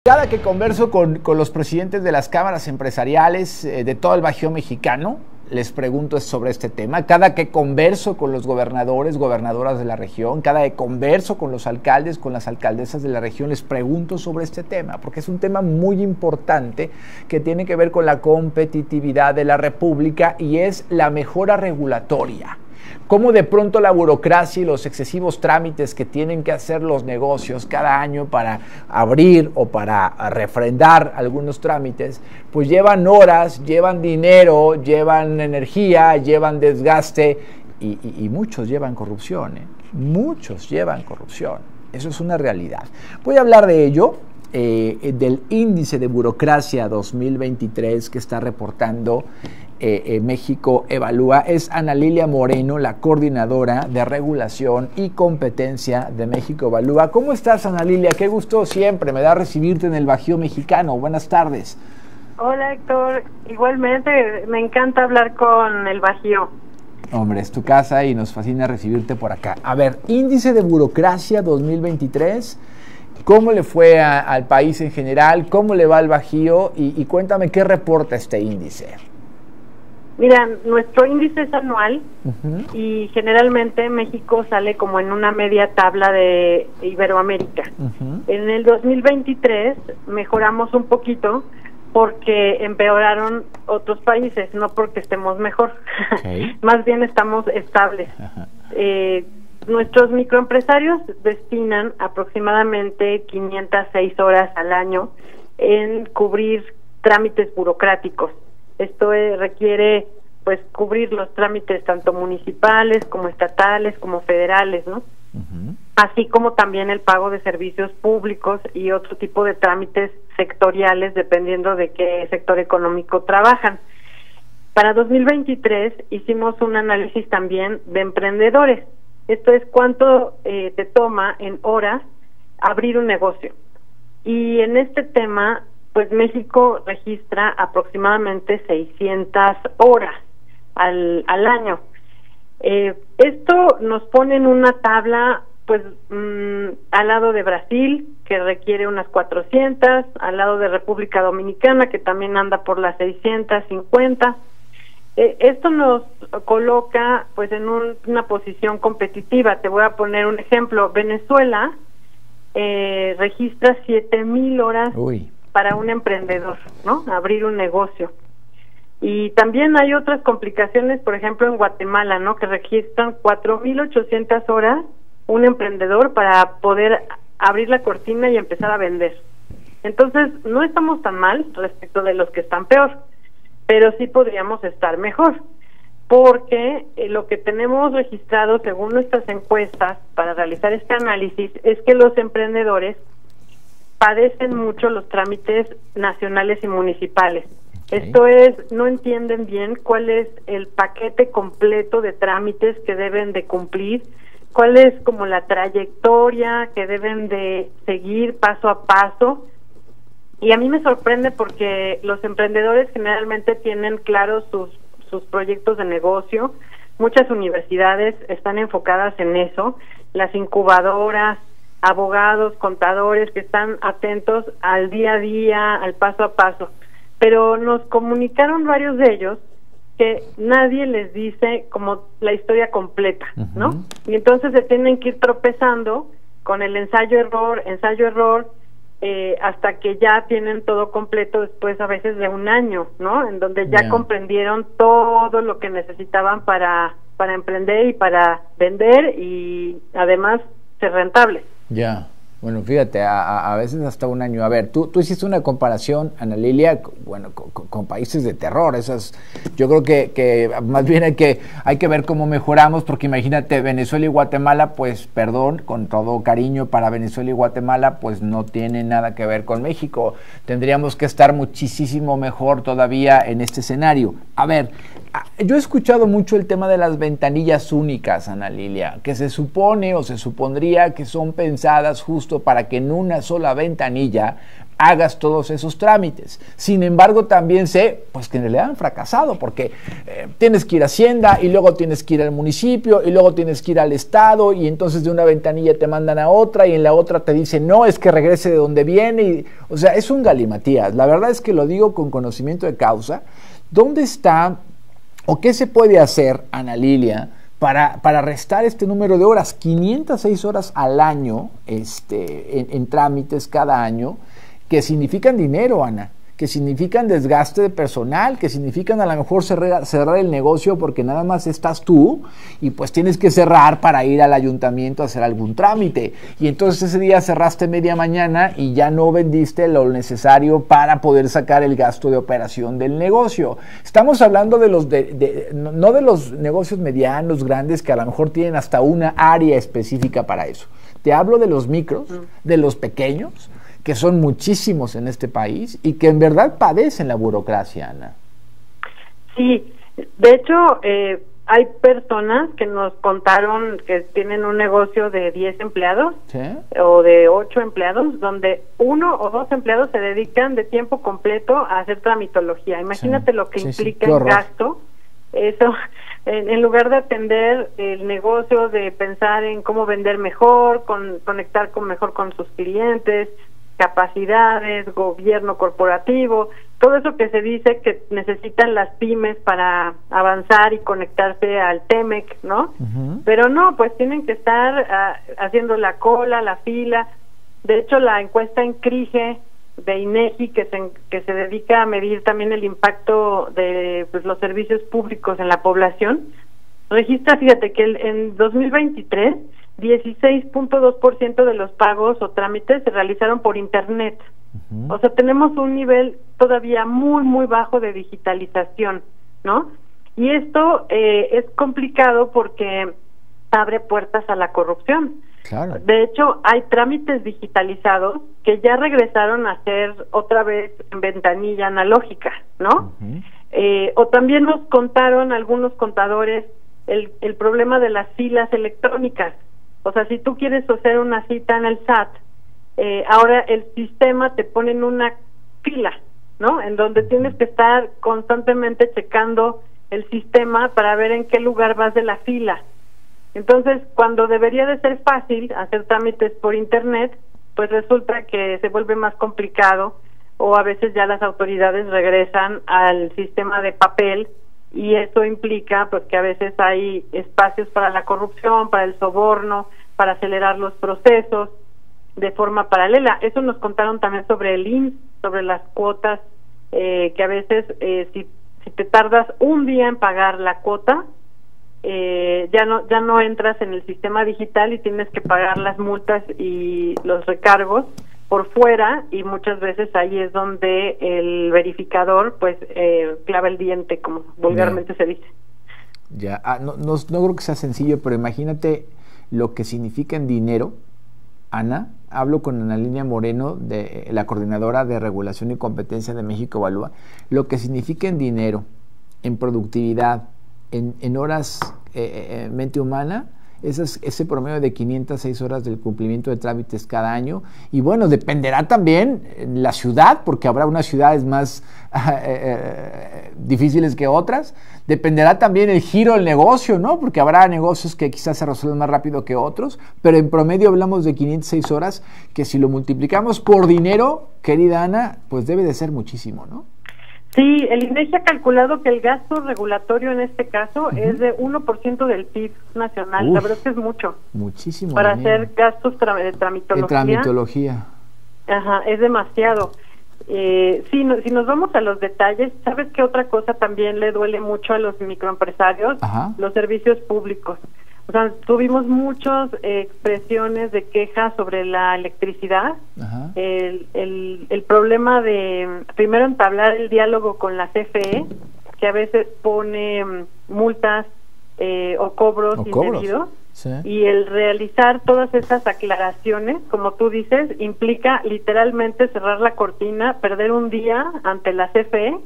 Cada que converso con los presidentes de las cámaras empresariales de todo el Bajío mexicano, les pregunto sobre este tema. Cada que converso con los gobernadores, gobernadoras de la región, cada que converso con los alcaldes, con las alcaldesas de la región, les pregunto sobre este tema, porque es un tema muy importante que tiene que ver con la competitividad de la República y es la mejora regulatoria. Cómo de pronto la burocracia y los excesivos trámites que tienen que hacer los negocios cada año para abrir o para refrendar algunos trámites, pues llevan horas, llevan dinero, llevan energía, llevan desgaste y muchos llevan corrupción, muchos llevan corrupción. Eso es una realidad. Voy a hablar de ello, del índice de burocracia 2023 que está reportando México Evalúa. Es Ana Lilia Moreno, la coordinadora de regulación y competencia de México Evalúa. ¿Cómo estás, Ana Lilia? Qué gusto siempre me da recibirte en el Bajío mexicano. Buenas tardes. Hola, Héctor. Igualmente, me encanta hablar con el Bajío. Hombre, es tu casa y nos fascina recibirte por acá. A ver, índice de burocracia 2023. ¿Cómo le fue al país en general? ¿Cómo le va al Bajío? Y cuéntame qué reporta este índice. Mira, nuestro índice es anual y generalmente México sale como en una media tabla de Iberoamérica. En el 2023 mejoramos un poquito porque empeoraron otros países, no porque estemos mejor. Okay. Más bien estamos estables. Nuestros microempresarios destinan aproximadamente 506 horas al año en cubrir trámites burocráticos. Esto requiere, pues, cubrir los trámites tanto municipales como estatales como federales, ¿no? Así como también el pago de servicios públicos y otro tipo de trámites sectoriales dependiendo de qué sector económico trabajan. Para 2023 hicimos un análisis también de emprendedores. Esto es cuánto te toma en horas abrir un negocio. Y en este tema, pues México registra aproximadamente 600 horas al año. Esto nos pone en una tabla, pues, al lado de Brasil, que requiere unas 400, al lado de República Dominicana, que también anda por las 650. Esto nos coloca, pues, en una posición competitiva. Te voy a poner un ejemplo. Venezuela registra 7,000 horas para un emprendedor, ¿no? Abrir un negocio. Y también hay otras complicaciones, por ejemplo, en Guatemala, ¿no? Que registran 4,800 horas un emprendedor para poder abrir la cortina y empezar a vender. Entonces, no estamos tan mal respecto de los que están peor, pero sí podríamos estar mejor, porque lo que tenemos registrado según nuestras encuestas para realizar este análisis es que los emprendedores padecen mucho los trámites nacionales y municipales. Okay. Esto es, no entienden bien cuál es el paquete completo de trámites que deben de cumplir, cuál es como la trayectoria que deben de seguir paso a paso. Y a mí me sorprende porque los emprendedores generalmente tienen claros sus proyectos de negocio. Muchas universidades están enfocadas en eso, las incubadoras, abogados, contadores que están atentos al día a día, al paso a paso. Pero nos comunicaron varios de ellos que nadie les dice como la historia completa, ¿no? Y entonces se tienen que ir tropezando con el ensayo-error, hasta que ya tienen todo completo después a veces de un año, ¿no? En donde ya comprendieron todo lo que necesitaban para emprender y para vender y además ser rentables. Bueno, fíjate, a veces hasta un año. A ver, tú hiciste una comparación, Ana Lilia, bueno, con países de terror. Esas, yo creo que más bien hay que ver cómo mejoramos, porque imagínate, Venezuela y Guatemala, pues, perdón, con todo cariño para Venezuela y Guatemala, pues no tiene nada que ver con México. Tendríamos que estar muchísimo mejor todavía en este escenario. A ver, yo he escuchado mucho el tema de las ventanillas únicas, Ana Lilia, que se supone o se supondría que son pensadas justo para que en una sola ventanilla hagas todos esos trámites. Sin embargo, también sé pues que en realidad han fracasado, porque tienes que ir a Hacienda y luego tienes que ir al municipio y luego tienes que ir al estado, y entonces de una ventanilla te mandan a otra y en la otra te dicen no, es que regrese de donde viene. Y, o sea, es un galimatías. La verdad es que lo digo con conocimiento de causa. ¿Dónde está o qué se puede hacer, Ana Lilia, para restar este número de horas? 506 horas al año en trámites cada año, que significan dinero, Ana, que significan desgaste de personal, que significan a lo mejor cerrar el negocio porque nada más estás tú y pues tienes que cerrar para ir al ayuntamiento a hacer algún trámite. Y entonces ese día cerraste media mañana y ya no vendiste lo necesario para poder sacar el gasto de operación del negocio. Estamos hablando de los no de los negocios medianos, grandes, que a lo mejor tienen hasta una área específica para eso. Te hablo de los micros, de los pequeños, que son muchísimos en este país y que en verdad padecen la burocracia, Ana. Sí, de hecho, hay personas que nos contaron que tienen un negocio de 10 empleados, ¿sí?, o de 8 empleados, donde 1 o 2 empleados se dedican de tiempo completo a hacer tramitología. Imagínate, sí, lo que implica el gasto. Eso, en lugar de atender el negocio, de pensar en cómo vender mejor, conectar mejor con sus clientes, capacidades, gobierno corporativo, todo eso que se dice que necesitan las pymes para avanzar y conectarse al TEMEC, ¿no? Pero no, pues tienen que estar haciendo la cola, la fila. De hecho, la encuesta en CRIGE de INEGI, que se dedica a medir también el impacto de pues, los servicios públicos en la población, registra, fíjate, que en 2023 16.2% de los pagos o trámites se realizaron por internet. O sea, tenemos un nivel todavía muy, muy bajo de digitalización, ¿no? Y esto es complicado porque abre puertas a la corrupción. Claro. De hecho, hay trámites digitalizados que ya regresaron a ser otra vez en ventanilla analógica, ¿no? O también nos contaron algunos contadores el problema de las filas electrónicas. O sea, si tú quieres hacer una cita en el SAT, ahora el sistema te pone en una fila, ¿no? En donde tienes que estar constantemente checando el sistema para ver en qué lugar vas de la fila. Entonces, cuando debería de ser fácil hacer trámites por internet, pues resulta que se vuelve más complicado, o a veces ya las autoridades regresan al sistema de papel, y eso implica pues que a veces hay espacios para la corrupción, para el soborno, para acelerar los procesos de forma paralela. Eso nos contaron también sobre el IMSS, sobre las cuotas, que a veces si te tardas un día en pagar la cuota, ya no entras en el sistema digital y tienes que pagar las multas y los recargos por fuera, y muchas veces ahí es donde el verificador pues clava el diente, como vulgarmente se dice. Ya, no creo que sea sencillo, pero imagínate lo que significa en dinero, Ana. Hablo con Ana Lilia Moreno, de la Coordinadora de Regulación y Competencia de México Evalúa, lo que significa en dinero, en productividad, en horas mente humana, ese promedio de 506 horas del cumplimiento de trámites cada año. Y bueno, dependerá también la ciudad, porque habrá unas ciudades más difíciles que otras. Dependerá también el giro del negocio, ¿no? Porque habrá negocios que quizás se resuelven más rápido que otros, pero en promedio hablamos de 506 horas, que si lo multiplicamos por dinero, querida Ana, pues debe de ser muchísimo, ¿no? Sí, el INEGI ha calculado que el gasto regulatorio en este caso es de 1% del PIB nacional. La verdad es que es mucho. Muchísimo. Para hacer gastos de tramitología. De tramitología. Ajá, es demasiado. Si nos vamos a los detalles, ¿sabes qué otra cosa también le duele mucho a los microempresarios? Ajá. Los servicios públicos. O sea, tuvimos muchas expresiones de quejas sobre la electricidad. Ajá. El problema de, primero, entablar el diálogo con la CFE, que a veces pone multas o cobros indebidos. Sí. Y el realizar todas esas aclaraciones, como tú dices, implica literalmente cerrar la cortina, perder un día ante la CFE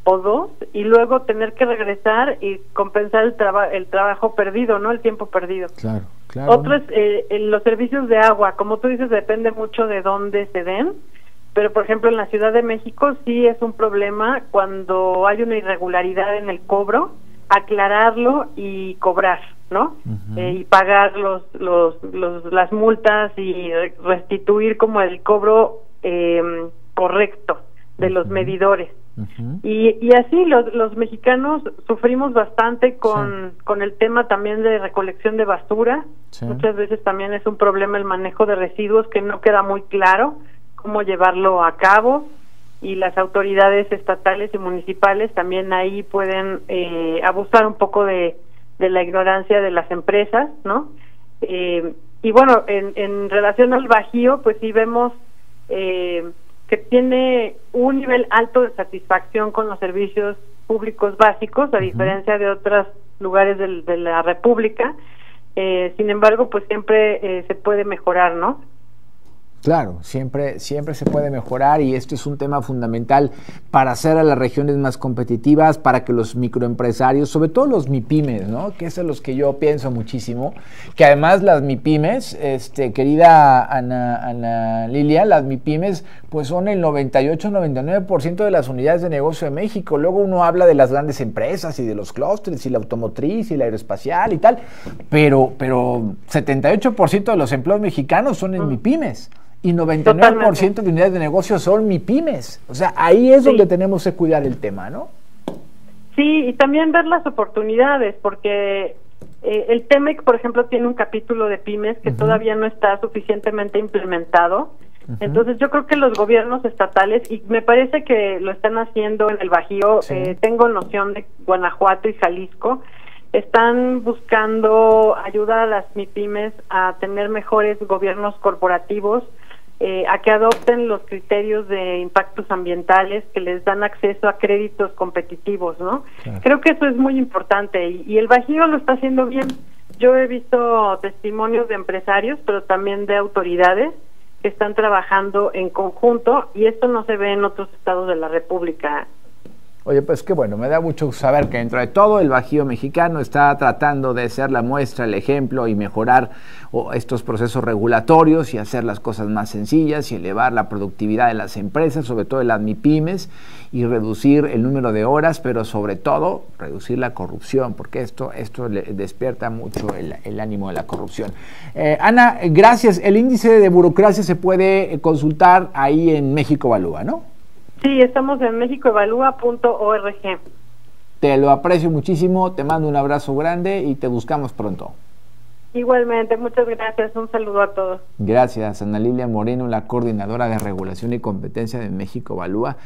o 2, y luego tener que regresar y compensar el trabajo perdido, ¿no? El tiempo perdido. Claro. Otro es los servicios de agua. Como tú dices, depende mucho de dónde se den. pero por ejemplo en la Ciudad de México sí es un problema cuando hay una irregularidad en el cobro, aclararlo y cobrar, ¿no? Y pagar las multas y restituir como el cobro correcto de los medidores. Y así los mexicanos sufrimos bastante con el tema también de recolección de basura. Muchas veces también es un problema el manejo de residuos que no queda muy claro cómo llevarlo a cabo, y las autoridades estatales y municipales también ahí pueden abusar un poco de la ignorancia de las empresas, ¿no? Y bueno, en relación al Bajío, pues sí vemos que tiene un nivel alto de satisfacción con los servicios públicos básicos, a diferencia de otros lugares de la República. Sin embargo, pues siempre se puede mejorar, ¿no? Claro, siempre se puede mejorar, y esto es un tema fundamental para hacer a las regiones más competitivas, para que los microempresarios, sobre todo los MIPYMES, ¿no? Que es a los que yo pienso muchísimo, que además las MIPYMES, querida Ana Lilia, las MIPYMES pues son el 98-99% de las unidades de negocio de México. Luego uno habla de las grandes empresas y de los clústeres y la automotriz y la aeroespacial y tal, pero 78% de los empleos mexicanos son en MIPYMES. Y 99% de unidades de negocio son MIPYMES. O sea, ahí es donde tenemos que cuidar el tema, ¿no? Sí, y también ver las oportunidades, porque el TEMEC, por ejemplo, tiene un capítulo de pymes que todavía no está suficientemente implementado. Entonces yo creo que los gobiernos estatales, y me parece que lo están haciendo en el Bajío, tengo noción de Guanajuato y Jalisco, están buscando ayudar a las MIPYMES a tener mejores gobiernos corporativos, a que adopten los criterios de impactos ambientales que les dan acceso a créditos competitivos, ¿no? Claro. Creo que eso es muy importante, y el Bajío lo está haciendo bien. Yo he visto testimonios de empresarios, pero también de autoridades que están trabajando en conjunto, y esto no se ve en otros estados de la República. Oye, pues qué bueno, me da mucho saber que dentro de todo el Bajío mexicano está tratando de ser la muestra, el ejemplo, y mejorar estos procesos regulatorios y hacer las cosas más sencillas y elevar la productividad de las empresas, sobre todo de las MIPYMES, y reducir el número de horas, pero sobre todo reducir la corrupción, porque esto le despierta mucho el ánimo de la corrupción. Ana, gracias. El índice de burocracia se puede consultar ahí en México Evalúa, ¿no? Sí, estamos en mexicoevalúa.org. Te lo aprecio muchísimo, te mando un abrazo grande y te buscamos pronto. Igualmente, muchas gracias, un saludo a todos. Gracias, Ana Lilia Moreno, la coordinadora de regulación y competencia de México Evalúa.